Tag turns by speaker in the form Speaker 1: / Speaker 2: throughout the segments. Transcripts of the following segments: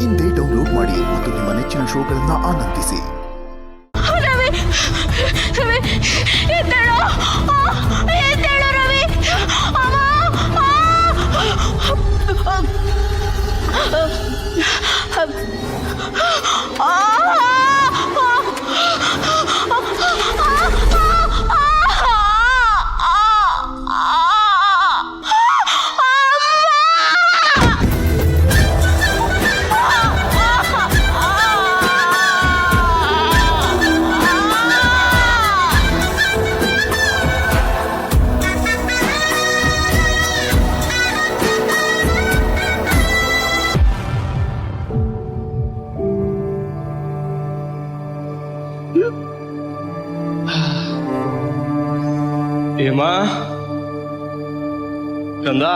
Speaker 1: ಇಂದೇ ಡೌನ್ಲೋಡ್ ಮಾಡಿ ಮತ್ತು ನಿಮ್ಮ ನೆಚ್ಚಿನ ಶೋಗಳನ್ನು ಆನಂದಿಸಿ.
Speaker 2: ಹೇಮಾ ಕಂದ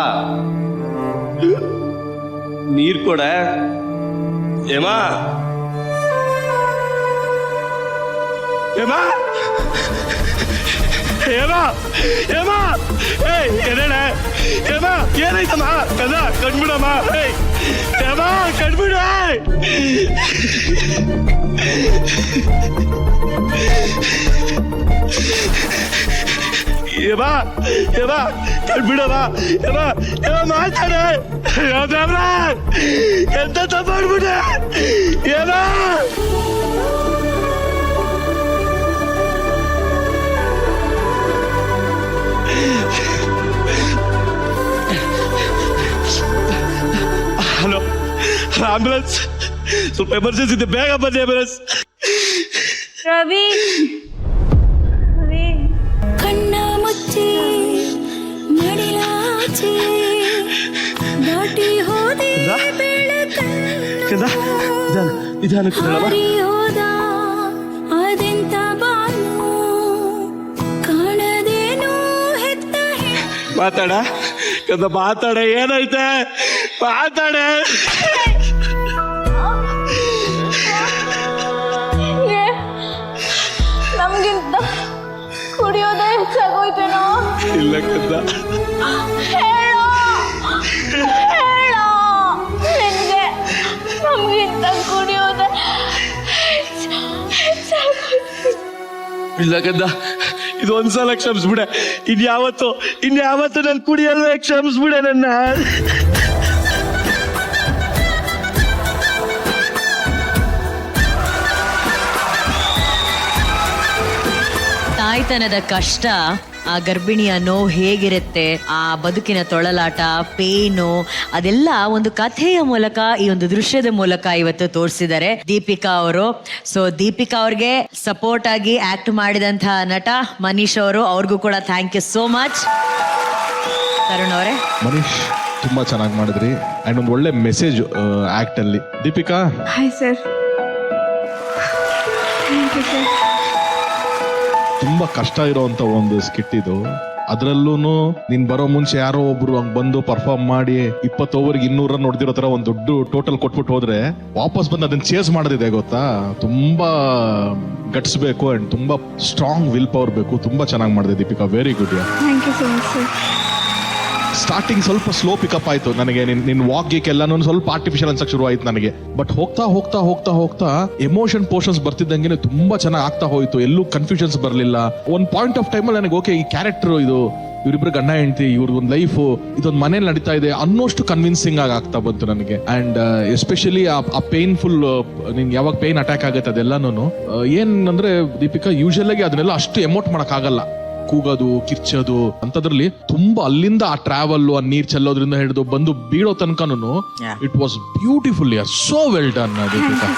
Speaker 2: ನೀರ್ ಕೊಡ. ಹೇಮಾ ಹೇಮಾ ಹೇಮಾ ಹೇಮಾ ಏಯ್ ಎದೇಳ ಹೇಮಾ ಏನಾಯ್ತಮ್ಮ ಕಂದ ಕಣ್ಬಿಡಮ್ಮ. ಏಯ್ ಹೇಮಾ ಕಣ್ಬಿಡ. ಏವಾ ಏವಾ ಕಣ್ಬಿಡವಾ ಏವಾ ಏವಾ ಮಾತಾಡೆ ಯಾವ್ದಾವ್ರ ಎಂತ ತಪ್ಪಾಡ್ಬಿಟ್ಟೆ ಏವಾ. ಹಲೋ ಆಂಬುಲೆನ್ಸ್, ಸ್ವಲ್ಪ ಎಮರ್ಜೆನ್ಸಿ ಇದೆ, ಬೇಗ ಬನ್ನಿ ಆಂಬುಲೆನ್ಸ್.
Speaker 3: ರವಿ ಕಣ್ಣ ಮುಚ್ಚಿ ಮಡಿಲಾಚೆ ದಾಟಿ ಹೋದೆ ಹೋದ ಅದೆಂತ ಬಾನು ಕಾಣದೇನು ಹೆತ್ತ.
Speaker 2: ಮಾತಾಡ ಕಂದ ಮಾತಾಡ, ಏನೈತೆ ಮಾತಾಡ.
Speaker 3: ನಮ್ಗಿಂತ ಕುಡಿಯೋದೇ ಹೆಚ್ಚಾಗೋಯ್ತೇನೋ.
Speaker 2: ಇಲ್ಲ ಕಂದ,
Speaker 3: ಹೇಳೋ ಹೇಳೋ ನಿನ್ಗೆ ನಮ್ಗಿಂತ ಕುಡಿಯೋದೇ ಹೆಚ್ಚಾಗೋಯ್ತು.
Speaker 2: ಇಲ್ಲ ಕಂದ, ಇದು ಒಂದ್ಸಲ ಕ್ಷಮಿಸ್ಬಿಡೆ. ಇನ್ಯಾವತ್ತು ನಾನು ಕುಡಿಯಲ್ವೇ, ಕ್ಷಮಿಸ್ಬಿಡೆ ನನ್ನ.
Speaker 4: ತಾಯ್ತನದ ಕಷ್ಟ, ಆ ಗರ್ಭಿಣಿಯ ನೋವು ಹೇಗಿರುತ್ತೆ, ಆ ಬದುಕಿನ ತೊಳಲಾಟ, ಪೇನು, ಅದೆಲ್ಲ ಒಂದು ಕಥೆಯ ಮೂಲಕ, ಈ ಒಂದು ದೃಶ್ಯದ ಮೂಲಕ ಇವತ್ತು ತೋರಿಸಿದ್ದಾರೆ ದೀಪಿಕಾ ಅವರು. ಸೊ ದೀಪಿಕಾ ಅವ್ರಿಗೆ ಸಪೋರ್ಟ್ ಆಗಿ ಆಕ್ಟ್ ಮಾಡಿದಂತಹ ನಟ ಮನೀಶ್ ಅವರು, ಅವ್ರಿಗೂ ಕೂಡ thank you so much. Tarun ಅವರೇ,
Speaker 5: ಮನೀಶ್ ತುಂಬಾ ಚೆನ್ನಾಗಿ ಮಾಡಿದ್ರಿ ಅಂಡ್ ಒಂದು ಒಳ್ಳೆ ಮೆಸೇಜ್ ಆಕ್ಟ್ ಅಲ್ಲಿ. Deepika
Speaker 3: hi sir. Thank you sir.
Speaker 5: ತುಂಬಾ ಕಷ್ಟ ಇರೋಂತ ಒಂದು ಸ್ಕಿಟ್ ಇದು. ಅದ್ರಲ್ಲೂ ನೀನ್ ಬರೋ ಮುಂಚೆ ಯಾರೋ ಒಬ್ರು ಹಂಗ್ ಬಂದು ಪರ್ಫಾರ್ಮ್ ಮಾಡಿ 20 ಓವರ್ಗೆ 200 ರನ್ ಹೊಡೆದಿರೋ ತರ ಒಂದು ದೊಡ್ಡ ಟೋಟಲ್ ಕೊಟ್ಬಿಟ್ಟು ಹೋದ್ರೆ ವಾಪಸ್ ಬಂದು ಅದನ್ನ ಚೇಸ್ ಮಾಡೋದಿದೆ ಗೊತ್ತಾ. ತುಂಬಾ ಗಟ್ಸ್ ಬೇಕು ಅಂಡ್ ತುಂಬಾ ಸ್ಟ್ರಾಂಗ್ ವಿಲ್ ಪವರ್ ಬೇಕು. ತುಂಬಾ ಚೆನ್ನಾಗಿ ಮಾಡಿದೆ Deepika, very good.
Speaker 3: Thank you so much sir.
Speaker 5: Starting ಸ್ವಲ್ಪ ಸ್ಲೋ ಪಿಕಪ್ ಆಯ್ತು ನನಗೆ, ನಿನ್ ವಾಕ್ ಗೀಕ್ ಎಲ್ಲಾನು ಸ್ವಲ್ಪ ಆರ್ಟಿಫಿಷಿಯಲ್ ಅನ್ಸಕ್ ಶುರು ಆಯ್ತು ನನಗೆ. ಬಟ್ ಹೋಗ್ತಾ ಎಮೋಷನ್ ಪೋರ್ಷನ್ಸ್ ಬರ್ತಿದ್ದಂಗೆ ತುಂಬಾ ಚೆನ್ನಾಗಿ ಆಗ್ತಾ ಹೋಯ್ತು. ಎಲ್ಲೂ ಕನ್ಫ್ಯೂಷನ್ಸ್ ಬರ್ಲಿಲ್ಲ. ಒಂದ್ ಪಾಯಿಂಟ್ ಆಫ್ ಟೈಮ್ ಅಲ್ಲಿ ನನಗೆ ಓಕೆ, ಈ ಕ್ಯಾರೆಕ್ಟರ್ ಇದು, ಇವರಿಬ್ರು ಗಂಡ ಹೆಂಡತಿ, ಇವ್ರಿಗೊಂದು ಲೈಫ್, ಇದೊಂದು ಮನೇಲಿ ನಡೀತಾ ಇದೆ ಅನ್ನೋಷ್ಟು ಕನ್ವಿನ್ಸಿಂಗ್ ಆಗಿ ಆಗ್ತಾ ಬಂತು ನನಗೆ. ಅಂಡ್ ಎಸ್ಪೆಷಲಿ ಆ ಪೇನ್ಫುಲ್, ನಿನ್ ಯಾವಾಗ ಪೇನ್ ಅಟ್ಯಾಕ್ ಆಗುತ್ತೆ ಅದೆಲ್ಲಾನು ಏನಂದ್ರೆ ದೀಪಿಕಾ ಯೂಶಲ್ ಆಗಿ ಅದನ್ನೆಲ್ಲ ಅಷ್ಟು ಎಮೋಟ್ ಮಾಡಕ್ ಆಗಲ್ಲ. ಕೂಗೋದು, ಕಿರ್ಚೋದು ಅಂತದ್ರಲ್ಲಿ ತುಂಬಾ ಅಲ್ಲಿಂದ ಆ ಟ್ರಾವೆಲ್, ಆ ನೀರ್ ಚೆಲ್ಲೋದ್ರಿಂದ ಹಿಡಿದು ಬಂದು ಬೀಳೋ ತನಕನು it was beautiful. So well done Deepika.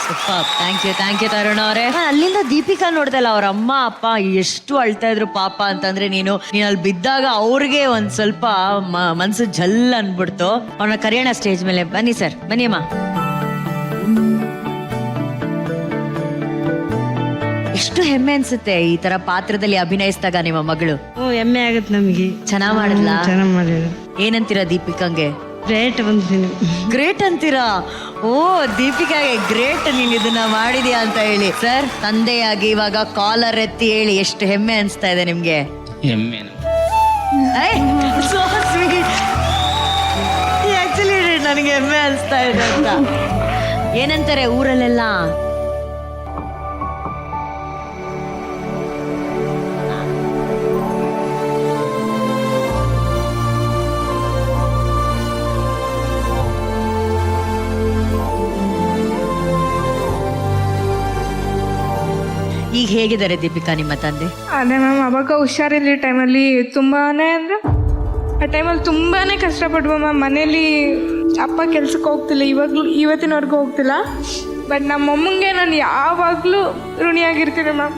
Speaker 4: Super, thank you Tarun ಅವರೇ. ಅಲ್ಲಿಂದ ದೀಪಿಕಾ ನೋಡ್ದಲ್ಲ, ಅವ್ರ ಅಮ್ಮ ಅಪ್ಪ ಎಷ್ಟು ಅಳ್ತಾ ಇದ್ರು ಪಾಪ ಅಂತಂದ್ರೆ, ನೀನು ಅಲ್ಲಿ ಬಿದ್ದಾಗ ಅವ್ರಿಗೆ ಒಂದ್ ಸ್ವಲ್ಪ ಮನ್ಸು ಜಲ್ ಅನ್ಬಿಡ್ತು. ಅವ್ರನ್ನ ಕರೆಯೋಣ ಸ್ಟೇಜ್ ಮೇಲೆ. ಬನ್ನಿ ಸರ್, ಬನ್ನಿ ಅಮ್ಮ. ಎಷ್ಟು ಹೆಮ್ಮೆ ಅನ್ಸುತ್ತೆ ಈ ತರ ಪಾತ್ರದಲ್ಲಿ ಅಭಿನಯಿಸಿದಾಗ ನಿಮ್ಮ ಮಗಳು.
Speaker 6: ಹೆಮ್ಮೆ ಆಗತ್ತೆ ನಮಗೆ.
Speaker 4: ಚೆನ್ನಾಗ್ ಮಾಡಿದ್ಲಾ?
Speaker 6: ಚೆನ್ನಾಗ್ ಮಾಡಿದ್ರು.
Speaker 4: ಏನಂತೀರಾ ದೀಪಿಕಂಗೆ?
Speaker 6: ಗ್ರೇಟ್ ಬಂತೀನಿ.
Speaker 4: ಗ್ರೇಟ್ ಅಂತೀರಾ? ಓ ದೀಪಿಕಾಗೆ ಗ್ರೇಟ್, ನೀನ್ ಇದನ್ನ ಮಾಡಿದ್ಯಾ ಅಂತ ಹೇಳಿ. ಸರ್, ತಂದೆಯಾಗಿ ಇವಾಗ ಕಾಲರ್ ಎತ್ತಿ ಹೇಳಿ, ಎಷ್ಟು ಹೆಮ್ಮೆ ಅನ್ಸ್ತಾ ಇದೆ ನಿಮ್ಗೆ?
Speaker 7: ಹೆಮ್ಮೆ
Speaker 4: ಸೋ ಸ್ವೀಟ್. ಆಕ್ಚುಲಿ ನನಗೆ ಹೆಮ್ಮೆ ಅನ್ಸ್ತಾ ಇದೆ ಅಂತ. ಏನಂತಾರೆ ಊರಲ್ಲೆಲ್ಲ? ಈಗ ಹೇಗಿದ್ದಾರೆ ದೀಪಿಕಾ ನಿಮ್ಮ ತಂದೆ?
Speaker 3: ಅದೇ ಮ್ಯಾಮ್, ಅವಾಗ ಹುಷಾರಿಲ್ಲ ಟೈಮಲ್ಲಿ ತುಂಬಾನೇ ಅಂದ್ರೆ ಆ ಟೈಮಲ್ಲಿ ತುಂಬಾನೇ ಕಷ್ಟಪಟ್ವು ಮ್ಯಾಮ್. ಮನೇಲಿ ಅಪ್ಪ ಕೆಲ್ಸಕ್ಕೆ ಹೋಗ್ತಿಲ್ಲ, ಇವತ್ತಿನವರೆಗೂ ಹೋಗ್ತಿಲ್ಲ. ಬಟ್ ನಮ್ಮಮ್ಮಂಗೆ ನಾನು ಯಾವಾಗಲೂ ಋಣಿಯಾಗಿರ್ತೀನಿ ಮ್ಯಾಮ್.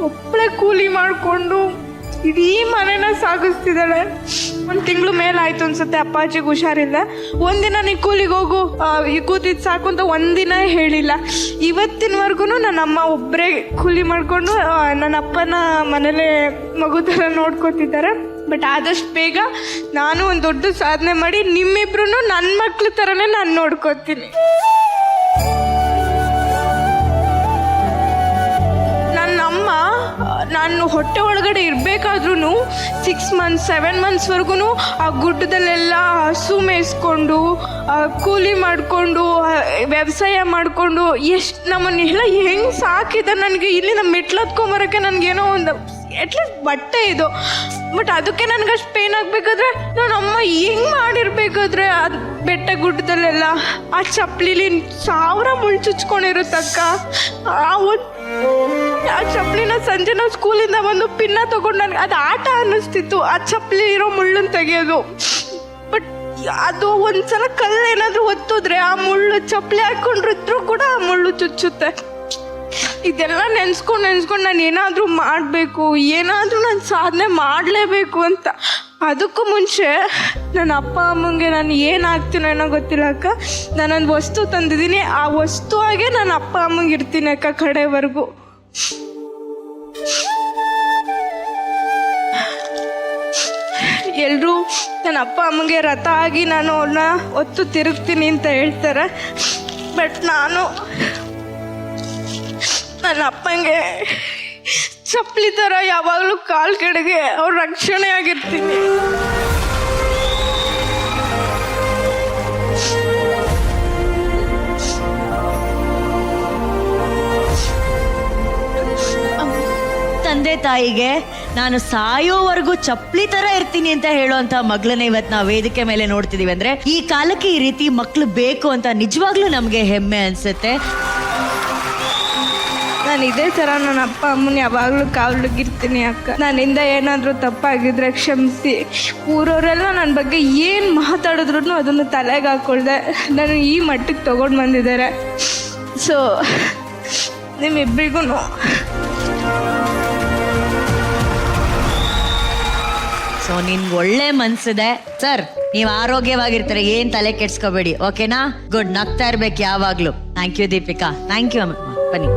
Speaker 3: ಒಬ್ಬಳೇ ಕೂಲಿ ಮಾಡಿಕೊಂಡು ಇಡೀ ಮನೆನ ಸಾಗಿಸ್ತಿದ್ದಾಳೆ. 1 ತಿಂಗಳು ಮೇಲಾಯ್ತು ಅನ್ಸುತ್ತೆ ಅಪ್ಪಾಜಿಗೆ ಹುಷಾರಿಲ್ಲ. ಒಂದಿನ ನೀ ಕೂಲಿಗೆ ಹೋಗು, ಈ ಕೂತಿದ್ದು ಸಾಕು ಅಂತ ಒಂದಿನ ಹೇಳಿಲ್ಲ. ಇವತ್ತಿನವರೆಗೂ ನನ್ನ ಅಮ್ಮ ಒಬ್ಬರೇ ಕೂಲಿ ಮಾಡಿಕೊಂಡು ನನ್ನ ಅಪ್ಪನ ಮನೇಲೆ ಮಗು ಥರ ನೋಡ್ಕೊತಿದ್ದಾರೆ. ಬಟ್ ಆದಷ್ಟು ಬೇಗ ನಾನು ಒಂದು ದೊಡ್ಡ ಸಾಧನೆ ಮಾಡಿ ನಿಮ್ಮಿಬ್ರು ನನ್ನ ಮಕ್ಳ ಥರನೇ ನಾನು ನೋಡ್ಕೊತೀನಿ. ನಾನು ಹೊಟ್ಟೆ ಒಳಗಡೆ ಇರಬೇಕಾದ್ರೂ 6 ಮಂತ್ಸ್ 7 ಮಂತ್ಸ್ವರೆಗೂ ಆ ಗುಡ್ಡದಲ್ಲೆಲ್ಲ ಹಸು ಮೇಯಿಸ್ಕೊಂಡು ಕೂಲಿ ಮಾಡಿಕೊಂಡು ವ್ಯವಸಾಯ ಮಾಡಿಕೊಂಡು ಎಷ್ಟು ನಮ್ಮನ್ನೆಲ್ಲ ಹೆಂಗೆ ಸಾಕಿದೆ. ನನಗೆ ಇಲ್ಲಿ ನಮ್ಮ ಮೆಟ್ಲತ್ಕೊಂಬರೋಕ್ಕೆ ನನಗೇನೋ ಒಂದು ಅಟ್ಲೀಸ್ಟ್ ಬಟ್ಟೆ ಇದು. ಬಟ್ ಅದಕ್ಕೆ ನನಗೆ ಅಷ್ಟು ಪೇನ್ ಆಗಬೇಕಾದ್ರೆ ನಾನು ಅಮ್ಮ ಹೆಂಗೆ ಮಾಡಿರ್ಬೇಕಾದ್ರೆ ಅದು ಬೆಟ್ಟ ಗುಡ್ಡದಲ್ಲೆಲ್ಲ ಆ ಚಪ್ಪಲಿಲಿ 1000 ಮುಳ್ಳು ಚುಚ್ಕೊಂಡಿರುತ್ತಕ್ಕ. ಆ ಚಪ್ಪಲಿನ ಸಂಜೆ ನಾವು ಸ್ಕೂಲಿಂದ ಬಂದು ಪಿನ್ನ ತಗೊಂಡು ನನಗೆ ಅದು ಆಟ ಅನ್ನಿಸ್ತಿತ್ತು, ಆ ಚಪ್ಪಲಿ ಇರೋ ಮುಳ್ಳನ್ನು ತೆಗೆಯೋದು. ಬಟ್ ಅದು ಒಂದ್ಸಲ ಕಲ್ಲು ಏನಾದರೂ ಒತ್ತಿದ್ರೆ ಆ ಮುಳ್ಳು ಚಪ್ಪಲಿ ಹಾಕೊಂಡಿದ್ರು ಕೂಡ ಆ ಮುಳ್ಳು ಚುಚ್ಚುತ್ತೆ. ಇದೆಲ್ಲ ನೆನ್ಸ್ಕೊಂಡು ನಾನು ಏನಾದರೂ ಮಾಡಬೇಕು, ಏನಾದರೂ ನಾನು ಸಾಧನೆ ಮಾಡಲೇಬೇಕು ಅಂತ. ಅದಕ್ಕೂ ಮುಂಚೆ ನನ್ನ ಅಪ್ಪ ಅಮ್ಮಂಗೆ ನಾನು ಏನಾಗ್ತೀನೋ ಏನೋ ಗೊತ್ತಿಲ್ಲ ಅಕ್ಕ, ನಾನೊಂದು ವಸ್ತು ತಂದಿದ್ದೀನಿ. ಆ ವಸ್ತುವಾಗೆ ನನ್ನ ಅಪ್ಪ ಅಮ್ಮಂಗೆ ಇರ್ತೀನಿ ಅಕ್ಕ ಕಡೆವರೆಗೂ. ಎಲ್ಲರೂ ನನ್ನ ಅಪ್ಪ ಅಮ್ಮಂಗೆ ರಥ ಆಗಿ ನಾನು ಅವ್ರನ್ನ ಹೊತ್ತು ತಿರುಗ್ತೀನಿ ಅಂತ ಹೇಳ್ತಾರೆ. ಬಟ್ ನಾನು ನನ್ನ ಅಪ್ಪಂಗೆ ಚಪ್ಪಲಿ ಥರ ಯಾವಾಗಲೂ ಕಾಲು ಕೆಳಗೆ ಅವ್ರ ರಕ್ಷಣೆ ಆಗಿರ್ತೀನಿ.
Speaker 4: ತಂದೆ ತಾಯಿಗೆ ನಾನು ಸಾಯೋವರೆಗೂ ಚಪ್ಪಲಿ ತರ ಇರ್ತೀನಿ ಅಂತ ಹೇಳುವಂತ ಮಗಳನ್ನ ಇವತ್ತು ನಾವು ವೇದಿಕೆ ಮೇಲೆ ನೋಡ್ತಿದೀವಿ ಅಂದ್ರೆ ಈ ಕಾಲಕ್ಕೆ ಈ ರೀತಿ ಮಕ್ಳು ಬೇಕು ಅಂತ ನಿಜವಾಗ್ಲೂ ನಮ್ಗೆ ಹೆಮ್ಮೆ ಅನ್ಸುತ್ತೆ.
Speaker 3: ನಾನು ಇದೇ ಥರ ನನ್ನ ಅಪ್ಪ ಅಮ್ಮನ ಯಾವಾಗಲೂ ಕಾವಲಿಗಿರ್ತೀನಿ ಅಕ್ಕ. ನನ್ನಿಂದ ಏನಾದರೂ ತಪ್ಪಾಗಿದ್ರೆ ಕ್ಷಮಿಸಿ. ಊರವರೆಲ್ಲ ನನ್ನ ಬಗ್ಗೆ ಏನು ಮಾತಾಡಿದ್ರು ಅದನ್ನು ತಲೆಗೆ ಹಾಕ್ಕೊಳ್ದೆ ನಾನು ಈ ಮಟ್ಟಕ್ಕೆ ತೊಗೊಂಡು ಬಂದಿದ್ದಾರೆ. ಸೊ ನಿಮ್ಮಿಬ್ಬರಿಗೂ
Speaker 4: ಸೊ ನಿನ್ಗೆ ಒಳ್ಳೆ ಮನ್ಸಿದೆ ಸರ್, ನೀವು ಆರೋಗ್ಯವಾಗಿರ್ತಾರೆ, ಏನ್ ತಲೆ ಕೆಡ್ಸ್ಕೋಬೇಡಿ, ಓಕೆನಾ? ಗುಡ್, ನಗ್ತಾ ಇರ್ಬೇಕು ಯಾವಾಗ್ಲೂ. Thank you Deepika, thank you. ಬನ್ನಿ.